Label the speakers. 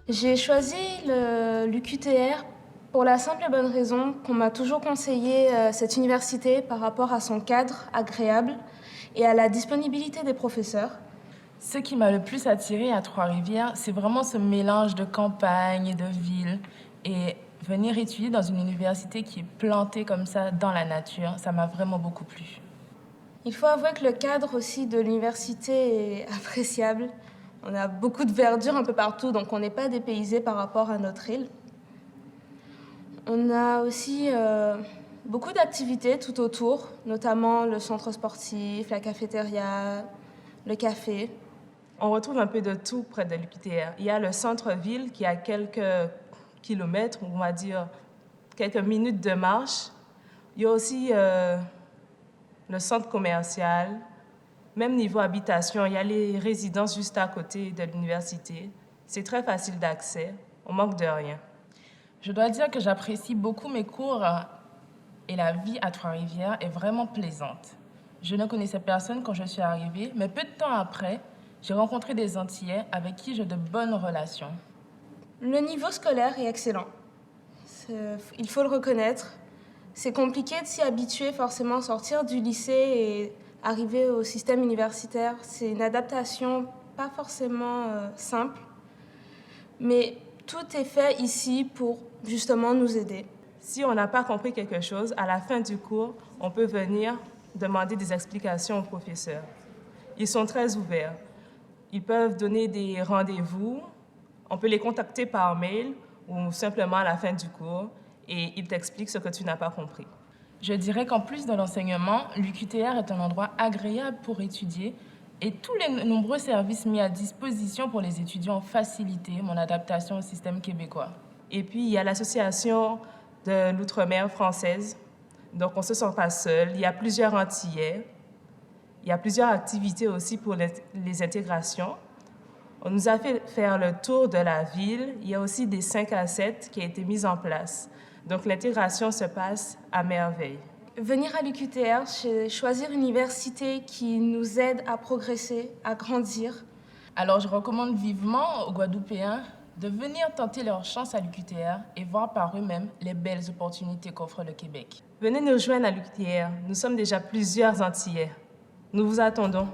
Speaker 1: J'ai choisi l'UQTR pour la simple et bonne raison qu'on m'a toujours conseillé cette université par rapport à son cadre agréable et à la disponibilité des professeurs.
Speaker 2: Ce qui m'a le plus attiré à Trois-Rivières, c'est vraiment ce mélange de campagne et de ville. Et venir étudier dans une université qui est plantée comme ça dans la nature, ça m'a vraiment beaucoup plu.
Speaker 1: Il faut avouer que le cadre aussi de l'université est appréciable. On a beaucoup de verdure un peu partout, donc on n'est pas dépaysé par rapport à notre île. On a aussi beaucoup d'activités tout autour, notamment le centre sportif, la cafétéria, le café.
Speaker 3: On retrouve un peu de tout près de l'UQTR. Il y a le centre-ville qui a quelques kilomètres, on va dire quelques minutes de marche. Il y a aussi le centre commercial. Même niveau habitation, il y a les résidences juste à côté de l'université. C'est très facile d'accès, on manque de rien.
Speaker 2: Je dois dire que j'apprécie beaucoup mes cours et la vie à Trois-Rivières est vraiment plaisante. Je ne connaissais personne quand je suis arrivée, mais peu de temps après, j'ai rencontré des Antillais avec qui j'ai de bonnes relations.
Speaker 1: Le niveau scolaire est excellent. Il faut le reconnaître. C'est compliqué de s'y habituer, forcément, sortir du lycée et arriver au système universitaire. C'est une adaptation pas forcément simple, mais tout est fait ici pour justement nous aider.
Speaker 3: Si on n'a pas compris quelque chose, à la fin du cours, on peut venir demander des explications aux professeurs. Ils sont très ouverts. Ils peuvent donner des rendez-vous. On peut les contacter par mail ou simplement à la fin du cours et ils t'expliquent ce que tu n'as pas compris.
Speaker 2: Je dirais qu'en plus de l'enseignement, l'UQTR est un endroit agréable pour étudier et tous les nombreux services mis à disposition pour les étudiants ont facilité mon adaptation au système québécois.
Speaker 3: Et puis, il y a l'association de l'outre-mer française. Donc, on ne se sent pas seul. Il y a plusieurs Antillais. Il y a plusieurs activités aussi pour les intégrations. On nous a fait faire le tour de la ville. Il y a aussi des 5 à 7 qui ont été mises en place. Donc, l'intégration se passe à merveille.
Speaker 1: Venir à l'UQTR, c'est choisir une université qui nous aide à progresser, à grandir.
Speaker 2: Alors, je recommande vivement aux Guadeloupéens de venir tenter leur chance à l'UQTR et voir par eux-mêmes les belles opportunités qu'offre le Québec.
Speaker 3: Venez nous joindre à l'UQTR. Nous sommes déjà plusieurs Antillais. Nous vous attendons.